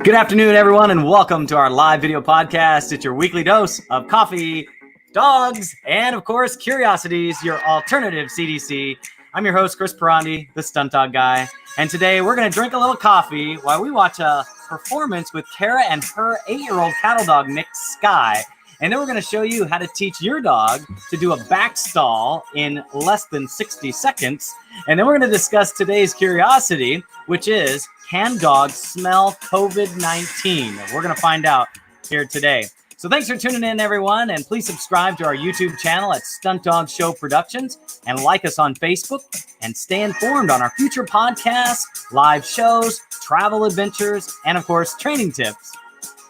Good afternoon, everyone, and welcome to our live video podcast. It's your weekly dose of coffee, dogs, and of course, Curiosities, your alternative CDC. I'm your host, Chris Perandi, the Stunt Dog Guy, and today we're going to drink a little coffee while we watch a performance with Kara and her 8-year-old cattle dog mix, Skye. And then we're going to show you how to teach your dog to do a back stall in less than 60 seconds. And then we're going to discuss today's curiosity, which is, can dogs smell COVID-19? We're going to find out here today. So thanks for tuning in, everyone. And please subscribe to our YouTube channel at Stunt Dog Show Productions and like us on Facebook and stay informed on our future podcasts, live shows, travel adventures, and of course, training tips.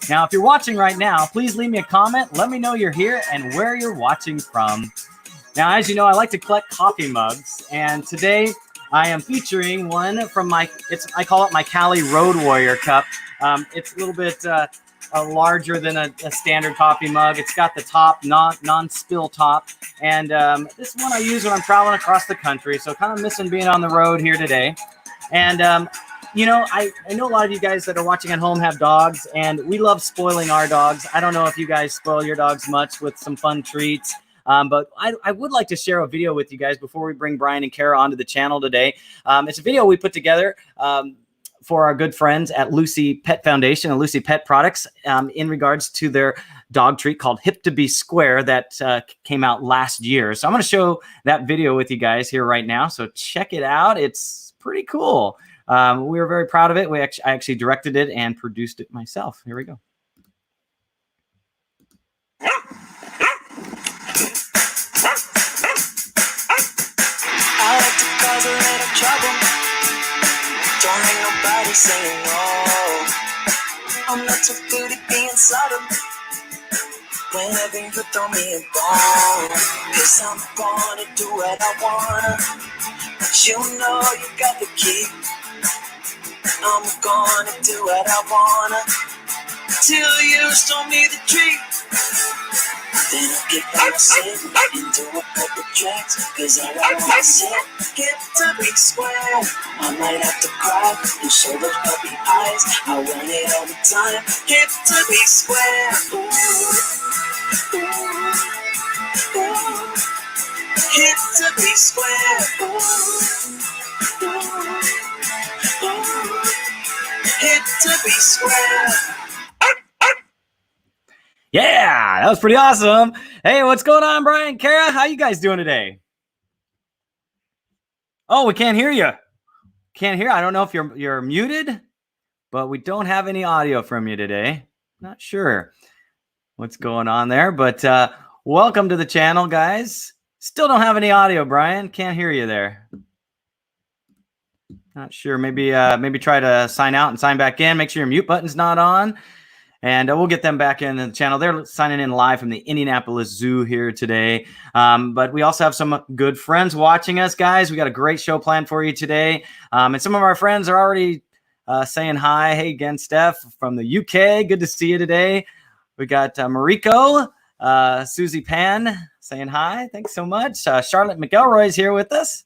Now, if you're watching right now, please leave me a comment. Let me know you're here and where you're watching from. Now, as you know, I like to collect coffee mugs, and today I am featuring one from I call it my Cali Road Warrior cup. It's a little bit larger than a standard coffee mug. It's got the top, non-spill top, and this one I use when I'm traveling across the country, so kind of missing being on the road here today. And you know, I know a lot of you guys that are watching at home have dogs, and we love spoiling our dogs. I don't know if you guys spoil your dogs much with some fun treats, but I would like to share a video with you guys before we bring Brian and Kara onto the channel today. It's a video we put together for our good friends at Lucy Pet Foundation and Lucy Pet Products in regards to their dog treat called Hip to Be Square that came out last year. So I'm going to show that video with you guys here right now. So check it out. It's pretty cool. We were very proud of it. I actually directed it and produced it myself. Here we go. I like to cause a little trouble. Don't make nobody say no. I'm not too good at being subtle. Whenever you throw me a bone, 'cause I'm gonna do what I wanna. You know you got the key. I'm gonna do what I wanna till you show me the treat. Then I'll get back sick and do a couple tracks, 'cause all I wanna say, get to be square. I might have to cry and show those puppy eyes. I want it all the time. Get to be square. Ooh, ooh, ooh. Get to be square. Ooh, ooh, ooh. Get to be square. Yeah, that was pretty awesome. Hey, what's going on, Brian? Kara, how you guys doing today? Oh, we can't hear you. Can't hear. I don't know if you're muted, but we don't have any audio from you today. Not sure what's going on there, but welcome to the channel, guys. Still don't have any audio, Brian. Can't hear you there. Not sure. Maybe try to sign out and sign back in. Make sure your mute button's not on. And we'll get them back in the channel. They're signing in live from the Indianapolis Zoo here today. But we also have some good friends watching us, guys. We got a great show planned for you today. And some of our friends are already saying hi. Hey, again, Steph from the UK. Good to see you today. We got Mariko, Susie Pan saying hi. Thanks so much. Charlotte McElroy is here with us.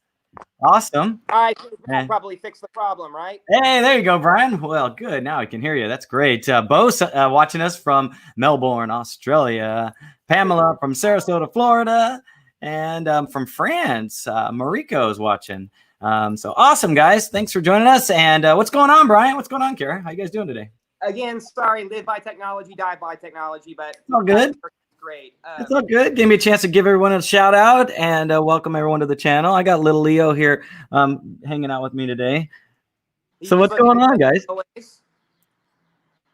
Awesome. All right, that'll probably fix the problem, right? Hey, there you go, Brian. Well, good. Now I can hear you. That's great. Bo's watching us from Melbourne, Australia. Pamela from Sarasota, Florida. And from France, Mariko is watching. So awesome, guys. Thanks for joining us. And what's going on, Brian? What's going on, Kara? How you guys doing today? Again, sorry, live by technology, die by technology, but it's all good. Great. It's all good. Gave me a chance to give everyone a shout out and welcome everyone to the channel. I got little Leo here hanging out with me today. So what's going on, guys?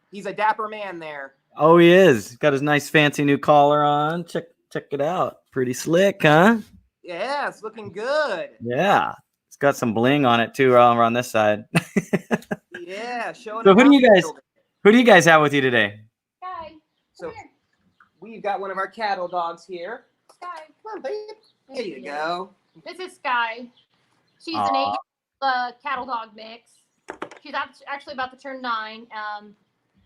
He's a dapper man there. Oh, he is. He's got his nice fancy new collar on. Check it out. Pretty slick, huh? Yeah, it's looking good. Yeah. It's got some bling on it too on this side. Yeah, showing. So who do you guys have with you today? Skye, so we've got one of our cattle dogs here. Skye. Come on, babe. There you go. This is Skye. She's an 8 cattle dog mix. She's actually about to turn 9.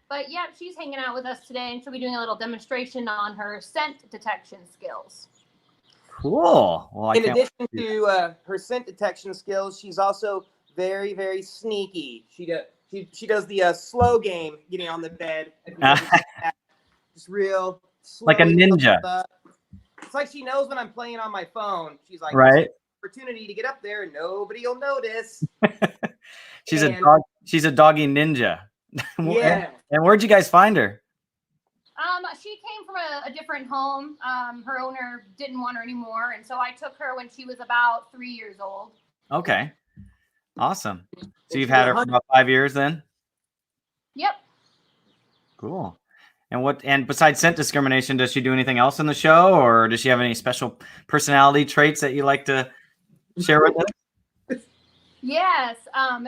But yeah, she's hanging out with us today, and she'll be doing a little demonstration on her scent detection skills. Cool. Well, in addition to her scent detection skills, she's also very, very sneaky. She does the slow game, getting on the bed. Just real slow. Like a ninja. It's like she knows when I'm playing on my phone. She's like, right? opportunity to get up there and nobody will notice. She's a dog. She's a doggy ninja. Yeah. And where'd you guys find her? She came from a different home. Her owner didn't want her anymore, and so I took her when she was about 3 years old. Okay. Awesome. So you've had her for about 5 years then? Yep. Cool. And besides scent discrimination, does she do anything else in the show, or does she have any special personality traits that you like to share with us? Yes.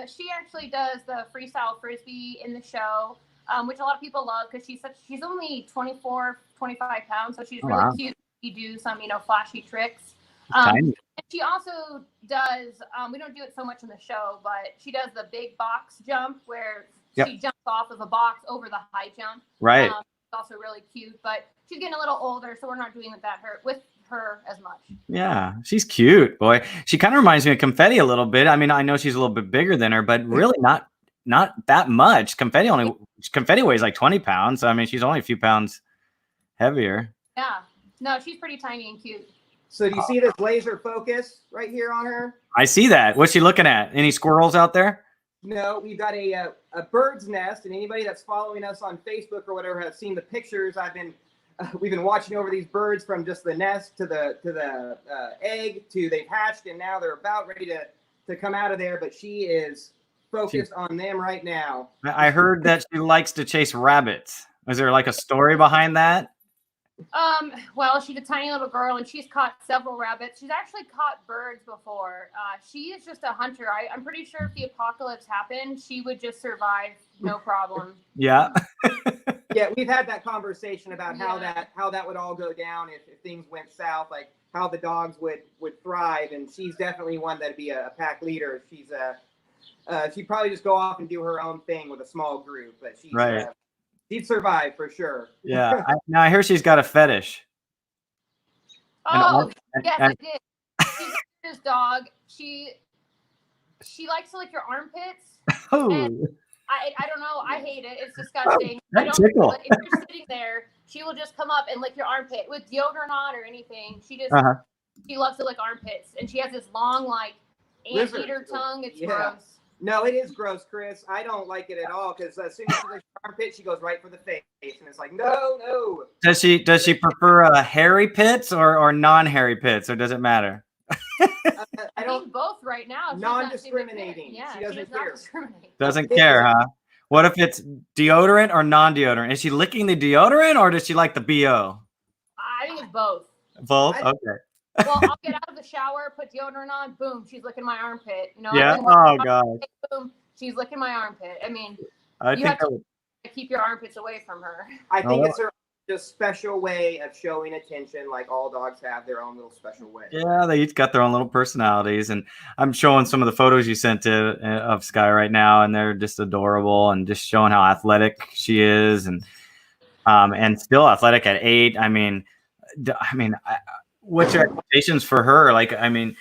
She actually does the freestyle frisbee in the show, which a lot of people love because she's only 24, 25 pounds, so she's really cute. You do some, flashy tricks. And she also does, we don't do it so much in the show, but she does the big box jump where she jumps off of a box over the high jump. Right. It's also really cute, but she's getting a little older, so we're not doing with her as much. Yeah, she's cute, boy. She kind of reminds me of Confetti a little bit. I mean, I know she's a little bit bigger than her, but really not that much. Confetti weighs like 20 pounds. I mean, she's only a few pounds heavier. Yeah. No, she's pretty tiny and cute. So do you see this laser focus right here on her? I see that. What's she looking at? Any squirrels out there? No, we've got a bird's nest, and anybody that's following us on Facebook or whatever has seen the pictures. We've been watching over these birds from just the nest to the egg to they've hatched, and now they're about ready to come out of there. But she is focused on them right now. I heard that she likes to chase rabbits. Is there like a story behind that? Well, she's a tiny little girl and she's caught several rabbits. She's actually caught birds before. She is just a hunter. I'm pretty sure if the apocalypse happened, she would just survive, no problem. Yeah. Yeah, we've had that conversation about how that would all go down if things went south, like how the dogs would thrive. And she's definitely one that'd be a pack leader. She'd probably just go off and do her own thing with a small group, but she's right. She'd survive for sure. Yeah. Now I hear she's got a fetish. Oh, yes, I did. She's this dog. She likes to lick your armpits. Oh. I don't know. I hate it. It's disgusting. That tickle. If you're sitting there, she will just come up and lick your armpit with deodorant on or anything. She just she loves to lick armpits, and she has this long like anteater tongue. It's gross. No, it is gross, Chris. I don't like it at all because as soon as she licks your armpit, she goes right for the face, and it's like no. Does she prefer hairy pits or non-hairy pits, or does it matter? I don't. think both right now. Non-discriminating. Yeah, she doesn't care. Doesn't care, huh? What if it's deodorant or non-deodorant? Is she licking the deodorant or does she like the BO? I think it's both. Both? Okay. Well, I'll get out of the shower, put deodorant on, boom, she's licking my armpit. Yeah. Oh god. Boom, she's licking my armpit. I mean, you have to keep your armpits away from her. I think it's her just special way of showing attention, like all dogs have their own little special way. Yeah, they each got their own little personalities, and I'm showing some of the photos you sent of Skye right now, and they're just adorable, and just showing how athletic she is, and still athletic at 8. I mean, what's your expectations for her? Like, I mean,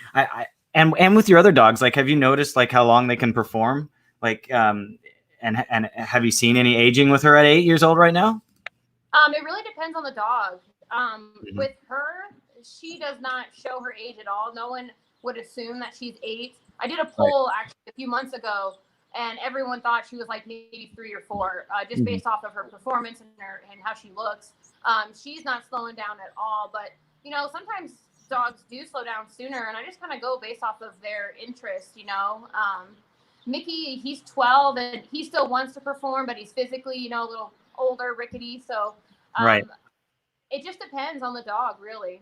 and with your other dogs, like, have you noticed like how long they can perform? Like, and have you seen any aging with her at 8 years old right now? It really depends on the dog. With her, she does not show her age at all. No one would assume that she's 8. I did a poll actually a few months ago, and everyone thought she was like maybe 3 or 4, just based off of her performance and how she looks. She's not slowing down at all, but you know, sometimes dogs do slow down sooner, and I just kind of go based off of their interest. You know, Mickey, he's 12 and he still wants to perform, but he's physically, you know, a little older, rickety. So it just depends on the dog, really.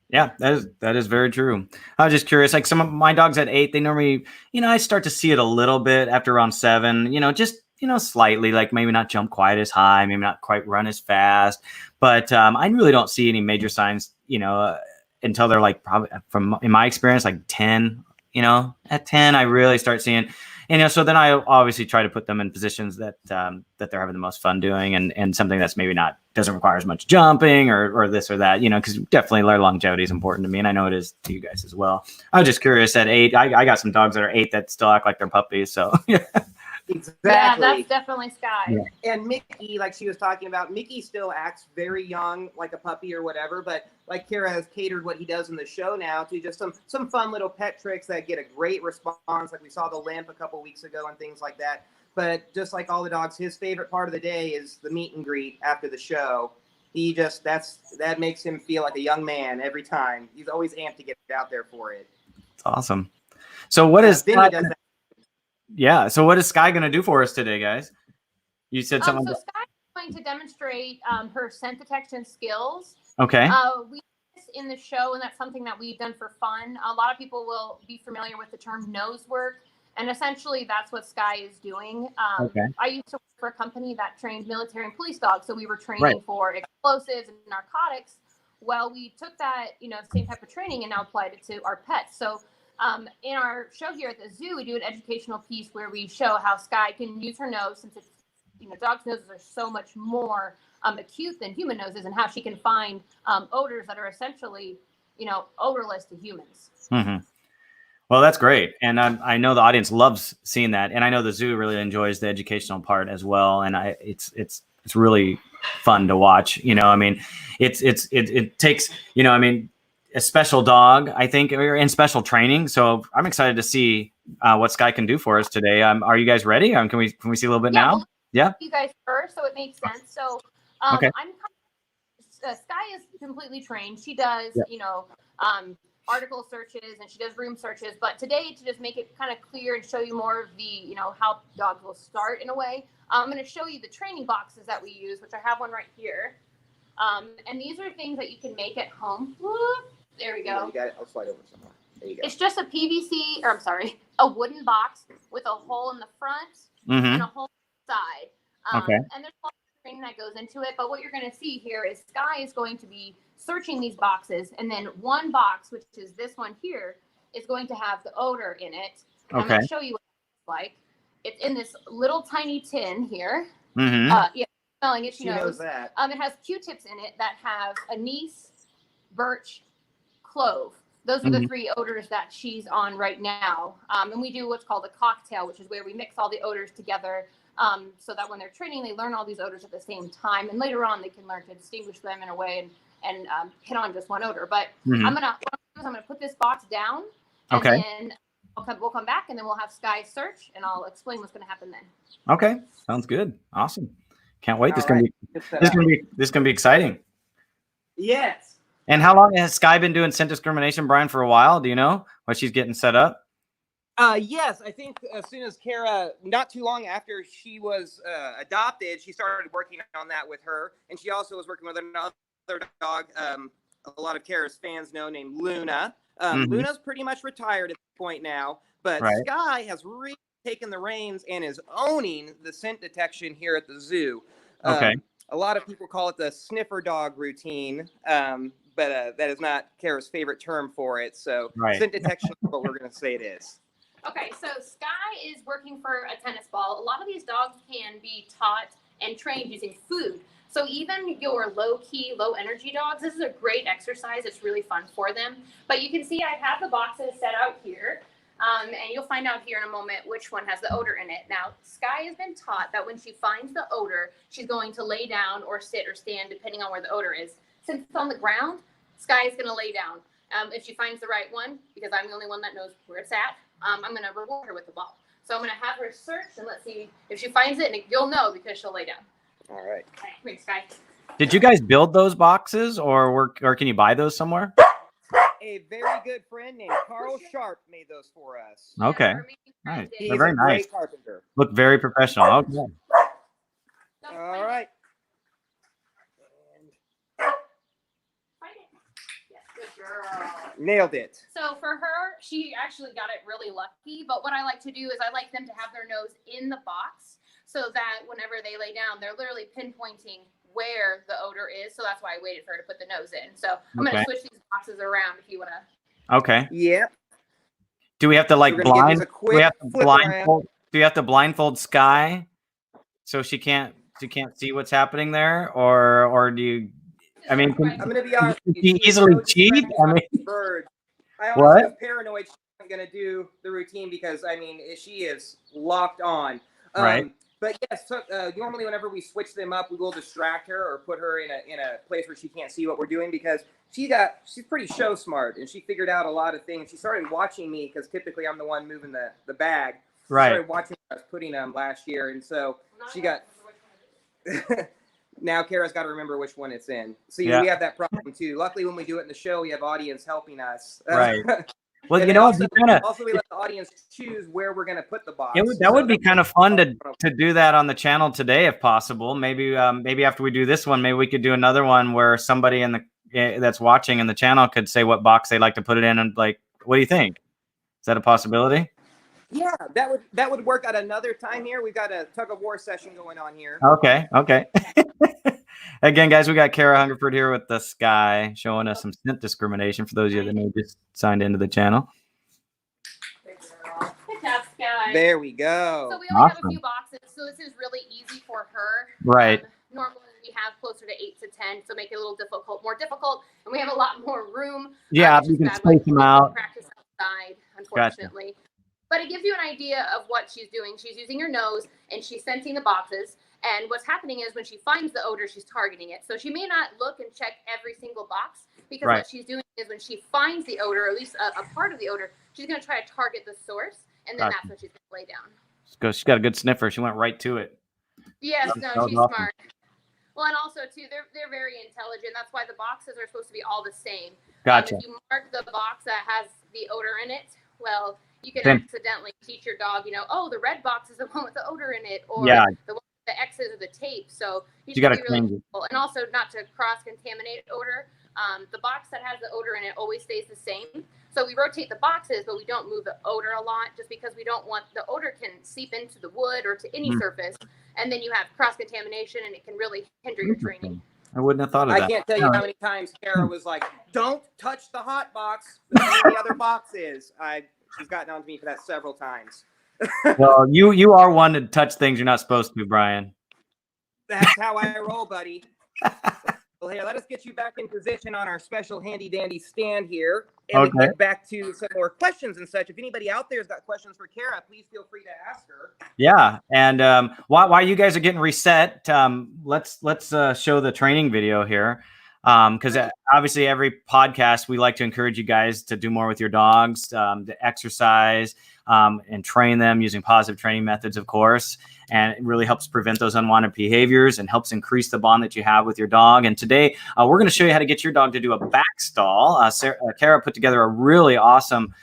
Yeah, that is very true. I was just curious, like some of my dogs at 8, they normally, you know, I start to see it a little bit after around 7, you know, just, you know, slightly, like maybe not jump quite as high, maybe not quite run as fast, but I really don't see any major signs, you know, until they're like probably in my experience, like 10, you know, at 10, I really start seeing, And so then I obviously try to put them in positions that that they're having the most fun doing, and something that's maybe doesn't require as much jumping or this or that, because definitely their longevity is important to me, and I know it is to you guys as well. I was just curious. At 8, I got some dogs that are 8 that still act like they're puppies. So Exactly. Yeah, that's definitely Skye. Yeah. And Mickey, like she was talking about, Mickey still acts very young, like a puppy or whatever. But like Kara has catered what he does in the show now to just some fun little pet tricks that get a great response. Like we saw the limp a couple weeks ago and things like that. But just like all the dogs, his favorite part of the day is the meet and greet after the show. That makes him feel like a young man every time. He's always amped to get out there for it. it's awesome. So what is Vinny does that. Yeah. So what is Skye going to do for us today, guys? You said something. So Skye is going to demonstrate her scent detection skills. Okay. We do this in the show, and that's something that we've done for fun. A lot of people will be familiar with the term nose work, and essentially that's what Skye is doing. Okay. I used to work for a company that trained military and police dogs, so we were training for explosives and narcotics. Well, we took that, same type of training and now applied it to our pets. So in our show here at the zoo, we do an educational piece where we show how Skye can use her nose, since it's, dogs' noses are so much more acute than human noses, and how she can find odors that are essentially, odorless to humans. Mm-hmm. Well, that's great. And I know the audience loves seeing that. And I know the zoo really enjoys the educational part as well. And it's really fun to watch. It takes, a special dog, I think, or in special training. So I'm excited to see what Skye can do for us today. Are you guys ready? Can we see a little bit now? Yeah. You guys first, so it makes sense. So okay. Skye is completely trained. She does, article searches and she does room searches. But today, to just make it kind of clear and show you more of the, how dogs will start in a way, I'm going to show you the training boxes that we use, which I have one right here. And these are things that you can make at home. Whoop, there we go. Yeah, you got it. I'll slide over somewhere. There you go. It's just a wooden box with a hole in the front and a hole in the side. Okay. And there's a lot of training that goes into it. But what you're going to see here is Skye is going to be searching these boxes, and then one box, which is this one here, is going to have the odor in it. Okay. I'm going to show you what it looks like. It's in this little tiny tin here. Mm-hmm. Smelling it, she knows that. It has Q-tips in it that have anise, birch, clove. Those are the 3 odors that she's on right now. And we do what's called a cocktail, which is where we mix all the odors together, so that when they're training, they learn all these odors at the same time. And later on, they can learn to distinguish them in a way and hit on just one odor. But I'm gonna put this box down, and then we'll come back, and then we'll have Skye search, and I'll explain what's gonna happen then. Okay, sounds good. Awesome. Can't wait. This is gonna be exciting. Yes. And how long has Skye been doing scent discrimination, Brian? For a while. Do you know what she's getting set up? Yes, I think as soon as Kara, not too long after she was adopted, she started working on that with her, and she also was working with another dog. A lot of Kara's fans know, named Luna. Luna's pretty much retired at this point now, but Skye has really taken the reins and is owning the scent detection here at the zoo. A lot of people call it the Sniffer Dog Routine, but that is not Kara's favorite term for it. So scent detection is what we're going to say it is. Okay, so Skye is working for a tennis ball. A lot of these dogs can be taught and trained using food. So even your low-key, low-energy dogs, this is a great exercise. It's really fun for them. But you can see I have the boxes set out here. And you'll find out here in a moment which one has the odor in it. Now, Skye has been taught that when she finds the odor, she's going to lay down or sit or stand, depending on where the odor is. Since it's on the ground, Skye is going to lay down. If she finds the right one, because I'm the only one that knows where it's at, I'm going to reward her with the ball. So I'm going to have her search, and let's see if she finds it, and you'll know because she'll lay down. All right. Okay, bring Skye. Did you guys build those boxes, or can you buy those somewhere? A very good friend named Carl Sharp made those for us. Okay. Nice. He's They're very a nice. great carpenter. Look very professional. Okay. All right. Find it. Yes, good girl. Nailed it. So for her, she actually got it really lucky. But what I like to do is I like them to have their nose in the box so that whenever they lay down, they're literally pinpointing where the odor is. So that's why I waited for her to put the nose in. So I'm going to switch these boxes around if you want to. Okay. Yep. Do we have to We're gonna give these a quick flip around. Do you have to blindfold Skye so she can't see what's happening there, or do you? I mean, I'm gonna be honest. can With she you, she is easily so cheat? distracted I by mean, these birds. I honestly what? was paranoid she wasn't gonna do the routine because I mean she is locked on. Right. But yes, so, normally whenever we switch them up, we will distract her or put her in a place where she can't see what we're doing because she's pretty show smart and she figured out a lot of things. She started watching me because typically I'm the one moving the bag. She Right. started watching us putting them last year, and so she got. Now Kara's got to remember which one it's in. See, Yeah. we have that problem too. Luckily, when we do it in the show, we have audience helping us. Right. Well, And you then know, also we let the audience choose where we're going to put the box. that would be kind of fun to do that on the channel today, if possible. Maybe after we do this one, maybe we could do another one where somebody that's watching in the channel could say what box they'd like to put it in, and like, what do you think? Is that a possibility? Yeah, that would work at another time here. We've got a tug of war session going on here. Okay. Again, guys, we got Kara Hungerford here with the Skye showing us some Snip Discrimination for those of you that may just signed into the channel. Good job, Skye. There we go. So we only have a Awesome. few boxes, so this is really easy for her. Right. Normally we have closer to 8 to 10, so make it a little more difficult, and we have a lot more room. Yeah, which you is can bad. space them out. Practice outside, unfortunately. But it gives you an idea of what she's doing. She's using her nose, and she's sensing the boxes. And what's happening is when she finds the odor, she's targeting it. So she may not look and check every single box because Right. what she's doing is when she finds the odor, or at least a part of the odor, she's going to try to target the source, and then Gotcha. that's when she's going to lay down. She's got a good sniffer. She went right to it. Yes, That no, was she's awesome. smart. Well, and also too, they're very intelligent. That's why the boxes are supposed to be all the same. Gotcha. If you mark the box that has the odor in it, well, you can Then- accidentally teach your dog, oh, the red box is the one with the odor in it, or Yeah. the one with the X's of the tape. So you You got should to be really change it. careful. And also not to cross-contaminate odor. The box that has the odor in it always stays the same. So we rotate the boxes, but we don't move the odor a lot just because we don't want the odor can seep into the wood or to any surface. And then you have cross-contamination and it can really hinder your training. I wouldn't have thought of I that. can't tell you how many times Kara was like, "Don't touch the hot box. The other box is." She's gotten on to me for that several times. Well, you are one to touch things you're not supposed to, Brian. That's how I roll, buddy. Well, here, let us get you back in position on our special handy dandy stand here, and we can Okay. get back to some more questions and such. If anybody out there has got questions for Kara, please feel free to ask her. Yeah, and while you guys are getting reset, let's show the training video here, because obviously every podcast we like to encourage you guys to do more with your dogs, to exercise and train them using positive training methods, of course, and it really helps prevent those unwanted behaviors and helps increase the bond that you have with your dog. And today we're going to show you how to get your dog to do a back stall. Kara put together a really awesome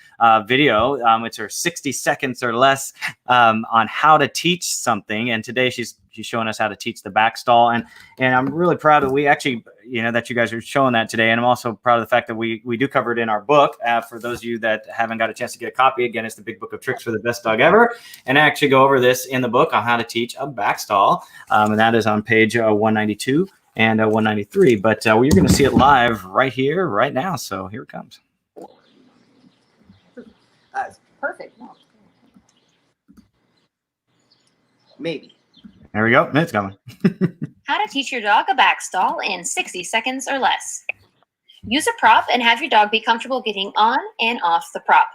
video. It's her 60 seconds or less on how to teach something. And today she's showing us how to teach the back stall. And I'm really proud that we actually, that you guys are showing that today. And I'm also proud of the fact that we do cover it in our book. For those of you that haven't got a chance to get a copy, again, it's the Big Book of Tricks for the Best Dog Ever. And I actually go over this in the book on how to teach a back stall. And that is on page 192 and 193. But you're going to see it live right here, right now. So here it comes. Perfect. Maybe. There we go. It's coming. How to teach your dog a back stall in 60 seconds or less. Use a prop and have your dog be comfortable getting on and off the prop.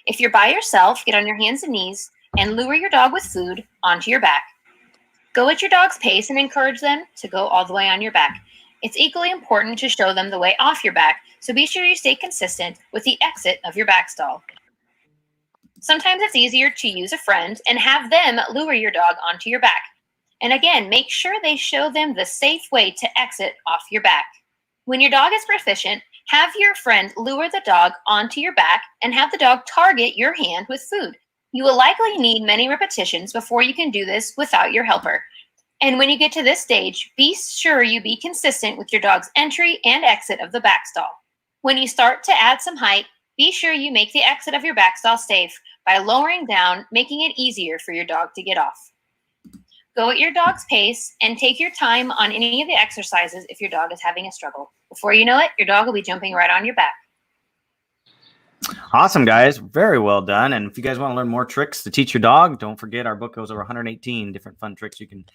If you're by yourself, get on your hands and knees and lure your dog with food onto your back. Go at your dog's pace and encourage them to go all the way on your back. It's equally important to show them the way off your back, so be sure you stay consistent with the exit of your back stall. Sometimes it's easier to use a friend and have them lure your dog onto your back. And again, make sure they show them the safe way to exit off your back. When your dog is proficient, have your friend lure the dog onto your back and have the dog target your hand with food. You will likely need many repetitions before you can do this without your helper. And when you get to this stage, be sure you be consistent with your dog's entry and exit of the back stall. When you start to add some height, be sure you make the exit of your back stall safe by lowering down, making it easier for your dog to get off. Go at your dog's pace and take your time on any of the exercises if your dog is having a struggle. Before you know it, your dog will be jumping right on your back. Awesome, guys. Very well done. And if you guys want to learn more tricks to teach your dog, don't forget our book goes over 118 different fun tricks you can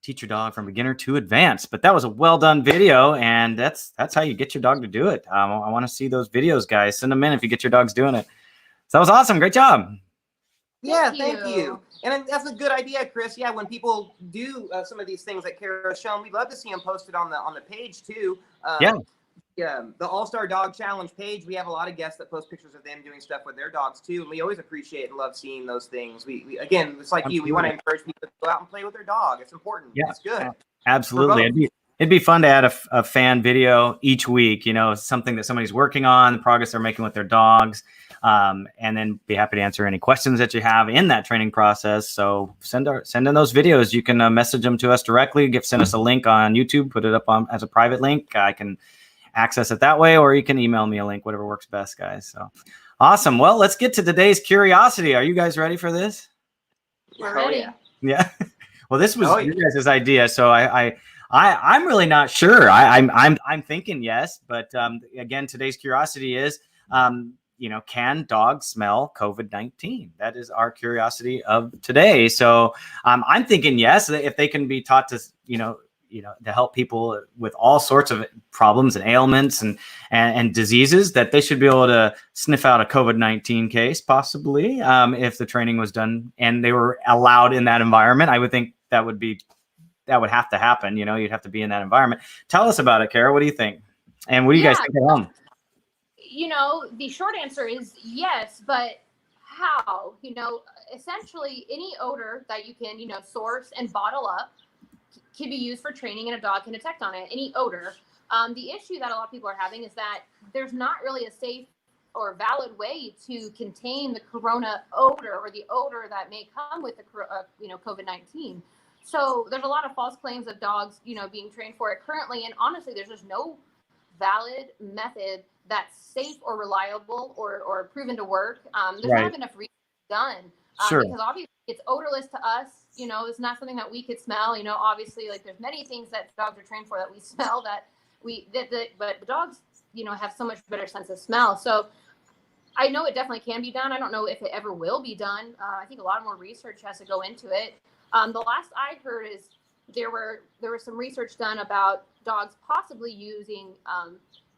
teach your dog from beginner to advanced. But that was a well done video, and that's how you get your dog to do it. I want to see those videos, guys. Send them in if you get your dogs doing it. So that was awesome. Great job. Yeah, thank you. And that's a good idea, Chris. Yeah, when people do some of these things that Kara's shown, we'd love to see them posted on the page too. Yeah. The All-Star Dog Challenge page, we have a lot of guests that post pictures of them doing stuff with their dogs too, and we always appreciate and love seeing those things. We again, it's like you, we want to encourage people to go out and play with their dog. It's important. Yeah, it's good. Absolutely. It'd be fun to add a fan video each week, something that somebody's working on, the progress they're making with their dogs, and then be happy to answer any questions that you have in that training process. So send in those videos. You can message them to us directly, send us a link on YouTube, put it up on as a private link. I can access it that way, or you can email me a link, whatever works best, guys. So awesome. Well, let's get to today's curiosity. Are you guys ready for this? We're ready. Yeah. Well, this was your guys' idea, so I'm really not sure. I'm thinking yes, but again, today's curiosity is, can dogs smell COVID-19? That is our curiosity of today. So I'm thinking yes, if they can be taught to, to help people with all sorts of problems and ailments and diseases, that they should be able to sniff out a COVID-19 case, possibly, if the training was done and they were allowed in that environment. I would think that would have to happen. You'd have to be in that environment. Tell us about it, Kara. What do you think? And what do you guys think at home? The short answer is yes, but how? Essentially any odor that you can, source and bottle up can be used for training, and a dog can detect on it, any odor. The issue that a lot of people are having is that there's not really a safe or valid way to contain the corona odor or the odor that may come with the COVID-19. So there's a lot of false claims of dogs, being trained for it currently. And honestly, there's just no valid method that's safe or reliable or proven to work. There's not enough research done. Because obviously it's odorless to us. It's not something that we could smell. Obviously, like there's many things that dogs are trained for that we smell but the dogs, have so much better sense of smell. So I know it definitely can be done. I don't know if it ever will be done. I think a lot more research has to go into it. The last I heard is there was some research done about dogs possibly using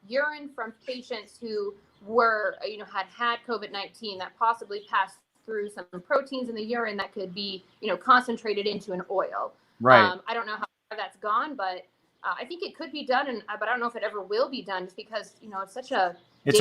urine from patients who were, had COVID-19 that possibly passed through some proteins in the urine that could be, concentrated into an oil. Right. I don't know how far that's gone, but I think it could be done, but I don't know if it ever will be done, just because, it's such a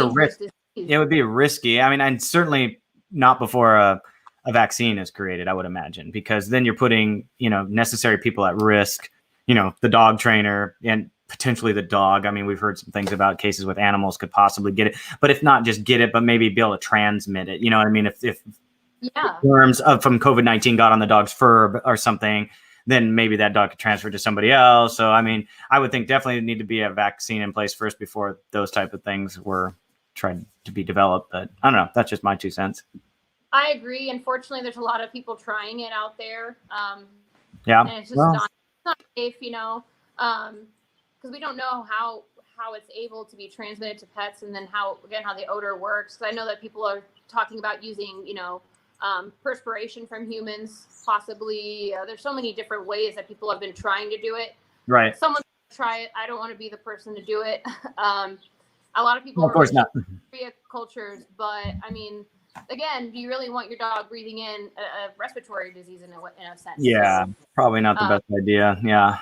risk. disease. It would be risky. I mean, and certainly not before a vaccine is created, I would imagine, because then you're putting, necessary people at risk, the dog trainer and potentially the dog. I mean, we've heard some things about cases with animals could possibly get it, but if not just get it, but maybe be able to transmit it. You know what I mean? If worms from COVID-19 got on the dog's fur or something, then maybe that dog could transfer to somebody else. So, I mean, I would think definitely need to be a vaccine in place first before those type of things were tried to be developed. But I don't know. That's just my 2 cents. I agree. Unfortunately, there's a lot of people trying it out there. And it's just not safe, because we don't know how it's able to be transmitted to pets, and then how the odor works. Because I know that people are talking about using, perspiration from humans, possibly. There's so many different ways that people have been trying to do it. Right. Someone's gonna try it. I don't want to be the person to do it. A lot of people of course not. Cultures, but I mean, again, do you really want your dog breathing in a respiratory disease in a sense? Yeah, probably not the best idea. Yeah.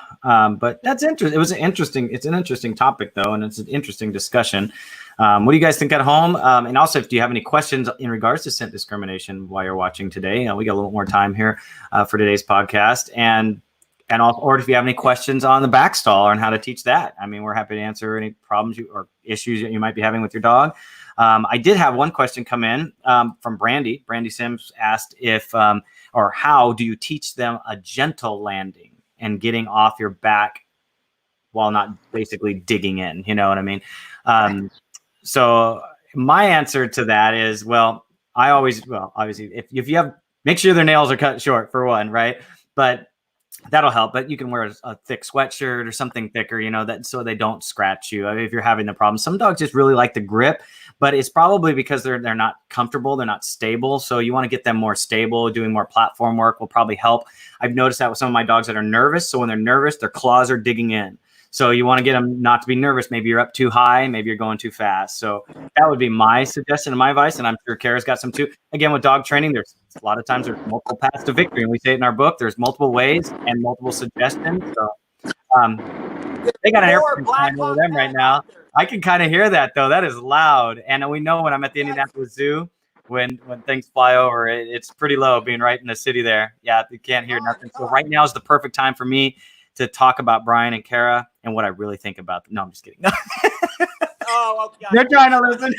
But that's interesting. It's an interesting topic though. And it's an interesting discussion. What do you guys think at home? And also, if you have any questions in regards to scent discrimination while you're watching today, we got a little more time here for today's podcast, or if you have any questions on the backstall or on how to teach that. I mean, we're happy to answer any problems or issues that you might be having with your dog. I did have one question come in from Brandy. Brandy Sims asked or how do you teach them a gentle landing and getting off your back while not basically digging in? You know what I mean? So my answer to that is, obviously, if you have, make sure their nails are cut short for one, right? But that'll help. But you can wear a thick sweatshirt or something thicker, that so they don't scratch you. I mean, if you're having the problem, some dogs just really like the grip, but it's probably because they're not comfortable, they're not stable. So you want to get them more stable. Doing more platform work will probably help. I've noticed that with some of my dogs that are nervous. So when they're nervous, their claws are digging in. So you want to get them not to be nervous. Maybe you're up too high, maybe you're going too fast. So that would be my suggestion and my advice. And I'm sure Kara's got some too. Again, with dog training, there's a lot of times there's multiple paths to victory. And we say it in our book, there's multiple ways and multiple suggestions. So they got an airplane flying over them right now. I can kind of hear that though. That is loud. And we know when I'm at the Indianapolis Zoo, when things fly over, it's pretty low being right in the city there. Yeah, you can't hear nothing. So right now is the perfect time for me to talk about Brian and Kara and what I really think about them. No, I'm just kidding. Oh, okay. They're trying to listen.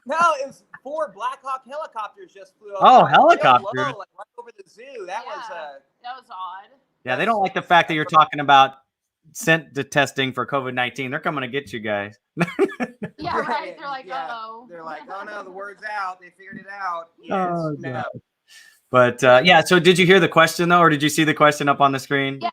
No, it was 4 Black Hawk helicopters just flew over. Oh, helicopters. Low, like right over the zoo. That was odd. Yeah, they don't like the fact that you're talking about scent testing for COVID-19. They're coming to get you guys. Yeah, right. They're like, uh-oh. They're like, oh no, the word's out. They figured it out. Yes, Oh, no. God. But yeah, so did you hear the question though, or did you see the question up on the screen? Yes.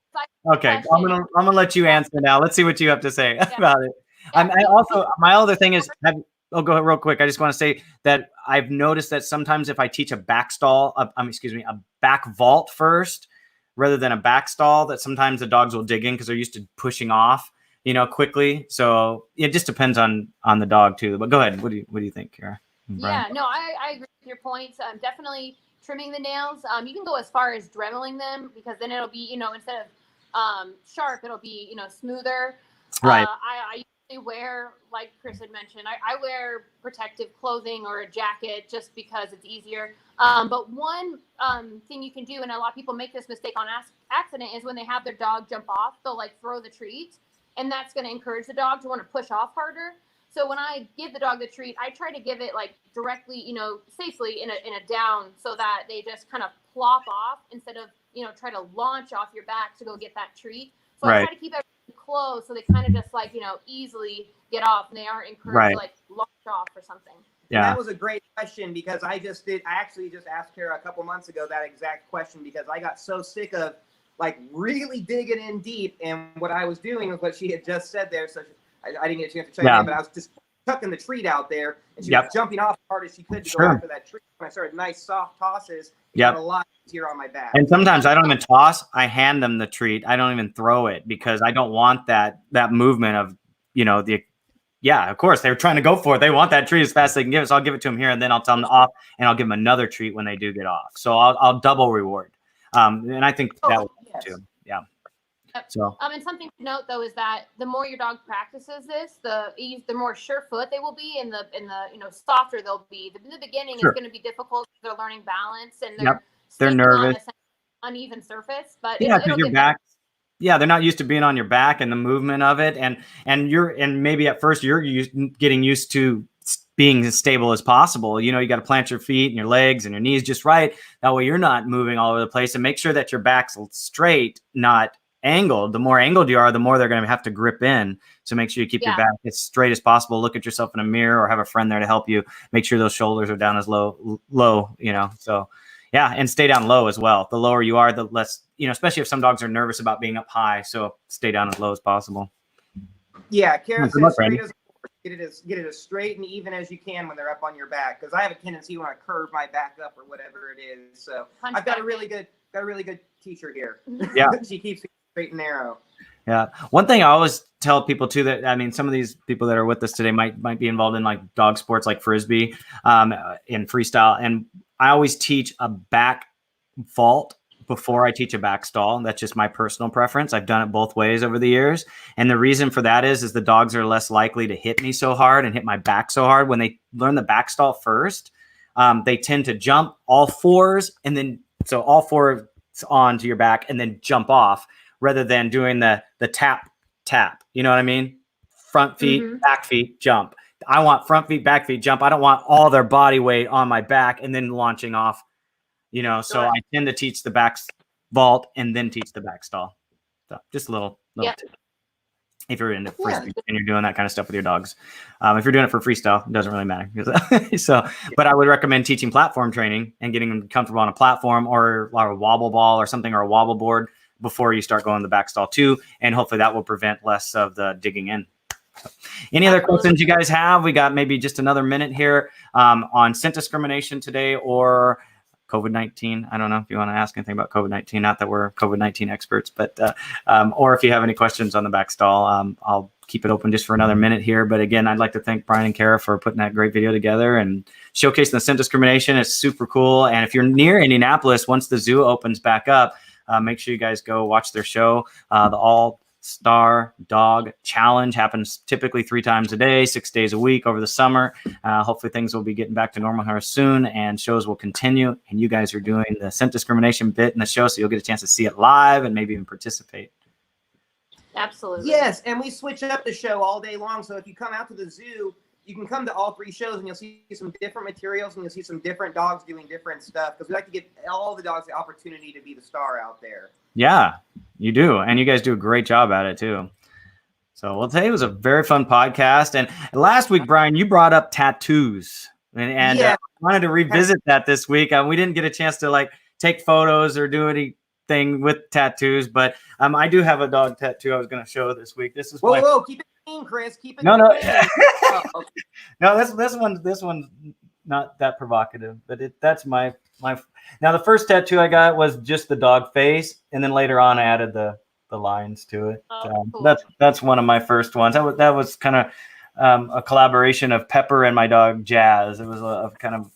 Okay, I'm gonna let you answer now. Let's see what you have to say about it. I also, my other thing is, go ahead real quick. I just want to say that I've noticed that sometimes if I teach a back stall, a back vault first, rather than a back stall, that sometimes the dogs will dig in because they're used to pushing off, quickly. So it just depends on the dog too. But go ahead. What do you think, Kara? Yeah, no, I agree with your points. Definitely trimming the nails. You can go as far as dremeling them because then it'll be, instead of sharp, it'll be, smoother. Right. I usually wear, like Chris had mentioned, I wear protective clothing or a jacket just because it's easier. But one thing you can do, and a lot of people make this mistake on accident, is when they have their dog jump off, they'll like throw the treat, and that's going to encourage the dog to want to push off harder. So when I give the dog the treat, I try to give it like directly, safely in a down so that they just kind of plop off instead of, try to launch off your back to go get that treat. So I try to keep everything close so they kind of just like, easily get off and they aren't encouraged to like launch off or something. Yeah. That was a great question because I actually just asked Kara a couple months ago that exact question because I got so sick of like really digging in deep, and what I was doing was what she had just said there. So I didn't get a chance to check in, but I was just tucking the treat out there, and she was jumping off as hard as she could to go after that treat. When I started nice soft tosses, it got a lot easier on my back. And sometimes I don't even toss; I hand them the treat. I don't even throw it because I don't want that movement of of course they're trying to go for it. They want that treat as fast as they can give it. So I'll give it to them here, and then I'll tell them off, and I'll give them another treat when they do get off. So I'll double reward. And I think that would help too. Yeah. So. And something to note though is that the more your dog practices this, the more surefoot they will be, and the softer they'll be. The beginning is going to be difficult. They're learning balance, and they're nervous on uneven surface. But because your back. Yeah, they're not used to being on your back and the movement of it, and maybe at first you're getting used to being as stable as possible. You got to plant your feet and your legs and your knees just right. That way you're not moving all over the place, and make sure that your back's straight, not angled. The more angled you are, the more they're going to have to grip in. So make sure you keep your back as straight as possible. Look at yourself in a mirror or have a friend there to help you. Make sure those shoulders are down as low, so. Yeah, and stay down low as well. The lower you are, the less, especially if some dogs are nervous about being up high. So stay down as low as possible. Yeah, Kara says get it as straight and even as you can when they're up on your back. Because I have a tendency when I curve my back up or whatever it is. So I've got a really good teacher here. Yeah, she keeps it straight and narrow. Yeah. One thing I always tell people too, that some of these people that are with us today might be involved in like dog sports like Frisbee, in freestyle. And I always teach a back vault before I teach a back stall. That's just my personal preference. I've done it both ways over the years. And the reason for that is the dogs are less likely to hit me so hard and hit my back so hard. When they learn the back stall first, they tend to jump all fours, and then so all fours onto your back and then jump off, rather than doing the tap. You know what I mean? Front feet, back feet, jump. I want front feet, back feet, jump. I don't want all their body weight on my back and then launching off, so I tend to teach the back vault and then teach the back stall. So just a little tip. If you're into Frisbee and you're doing that kind of stuff with your dogs. If you're doing it for freestyle, it doesn't really matter. But I would recommend teaching platform training and getting them comfortable on a platform or a wobble ball or something, or a wobble board. before you start going to the back stall too. And hopefully that will prevent less of the digging in. Any other questions you guys have? We got maybe just another minute here on scent discrimination today or COVID-19. I don't know if you want to ask anything about COVID-19. Not that we're COVID-19 experts, but or if you have any questions on the back stall, I'll keep it open just for another minute here. But again, I'd like to thank Brian and Kara for putting that great video together and showcasing the scent discrimination. It's super cool. And if you're near Indianapolis, once the zoo opens back up, make sure you guys go watch their show. The All-Star Dog Challenge happens typically 3 times a day, 6 days a week over the summer. Hopefully things will be getting back to normal here soon and shows will continue. And you guys are doing the scent discrimination bit in the show, so you'll get a chance to see it live and maybe even participate. Absolutely. Yes, and we switch up the show all day long. So if you come out to the zoo, you can come to all 3 shows and you'll see some different materials and you'll see some different dogs doing different stuff because we like to give all the dogs the opportunity to be the star out there. Yeah, you do. And you guys do a great job at it too. So, well, today was a very fun podcast. And last week, Brian, you brought up tattoos and Yeah. I wanted to revisit that this week. We didn't get a chance to like take photos or do anything with tattoos, but I do have a dog tattoo I was going to show this week. This is Whoa, keep it clean, Chris. Keep it No. clean. Oh, okay. No, this one's not that provocative, but that's my. Now the first tattoo I got was just the dog face, and then later on I added the lines to it. Cool. That's one of my first ones. That was kind of a collaboration of Pepper and my dog Jazz. It was a kind of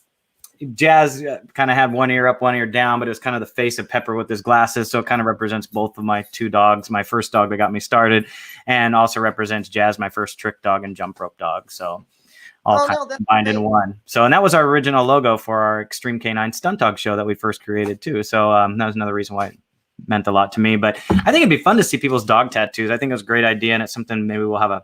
Jazz kind of had one ear up, one ear down, but it was kind of the face of Pepper with his glasses. So it kind of represents both of my 2 dogs, my first dog that got me started, and also represents Jazz, my first trick dog and jump rope dog. So all combined in one. So, and that was our original logo for our Extreme Canine Stunt Dog show that we first created too. So that was another reason why it meant a lot to me. But I think it'd be fun to see people's dog tattoos. I think it was a great idea, and it's something maybe we'll have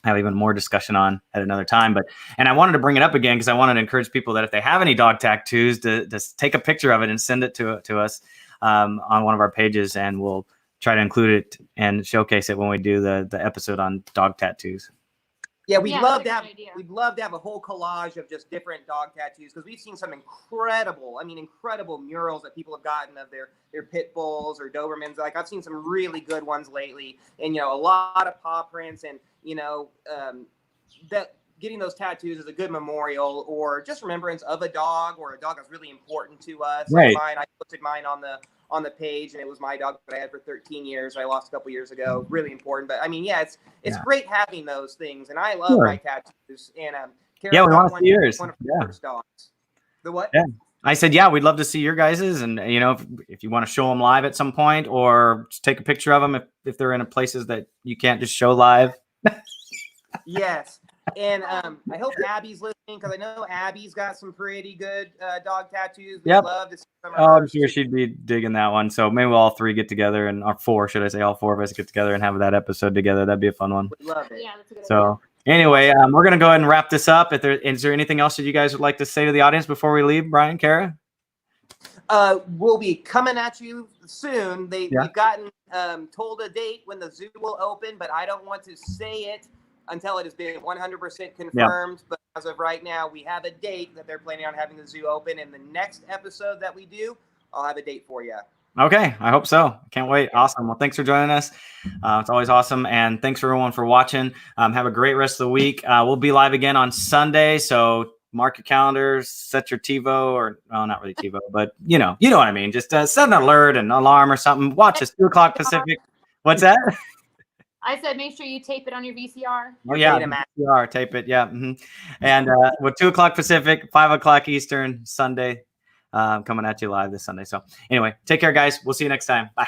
even more discussion on at another time. And I wanted to bring it up again because I wanted to encourage people that if they have any dog tattoos to take a picture of it and send it to us on one of our pages, and we'll try to include it and showcase it when we do the episode on dog tattoos. Yeah, we'd love that's to a good idea. we'd love to have a whole collage of just different dog tattoos because we've seen some incredible murals that people have gotten of their pit bulls or Dobermans. Like I've seen some really good ones lately, and a lot of paw prints, and that getting those tattoos is a good memorial or just remembrance of a dog or a dog that's really important to us. Right. Like I posted mine on the page, and it was my dog that I had for 13 years. I lost a couple years ago. Really important. But I mean, it's great having those things, and I love my tattoos. And we want to see yours. One of our first dogs. The what? Yeah. I said, we'd love to see your guys's, and if you want to show them live at some point, or just take a picture of them if they're in places that you can't just show live. Yes. And I hope Abby's listening because I know Abby's got some pretty good dog tattoos. We'd love to see some of Oh, I'm hers. sure she'd be digging that one. So maybe we'll all 3 get together, or 4, should I say, all 4 of us get together and have that episode together. That'd be a fun one. We love it. Yeah, that's a good idea. So anyway, we're going to go ahead and wrap this up. Is there anything else that you guys would like to say to the audience before we leave, Brian, Kara? We'll be coming at you soon. We've gotten told a date when the zoo will open, but I don't want to say it until it has been 100% confirmed. But as of right now, we have a date that they're planning on having the zoo open. And the next episode that we do, I'll have a date for you. Okay, I hope so. Can't wait. Awesome. Well, thanks for joining us. It's always awesome. And thanks for everyone for watching. Have a great rest of the week. We'll be live again on Sunday. So mark your calendars, set your TiVo, or not really TiVo, but you know what I mean. Just set an alert, an alarm or something. Watch us 2 o'clock Pacific. What's that? I said make sure you tape it on your VCR. Oh yeah, VCR, tape it. Yeah. Mm-hmm. And with 2 o'clock Pacific, 5 o'clock Eastern, Sunday, coming at you live this Sunday. So anyway, take care, guys. We'll see you next time. Bye.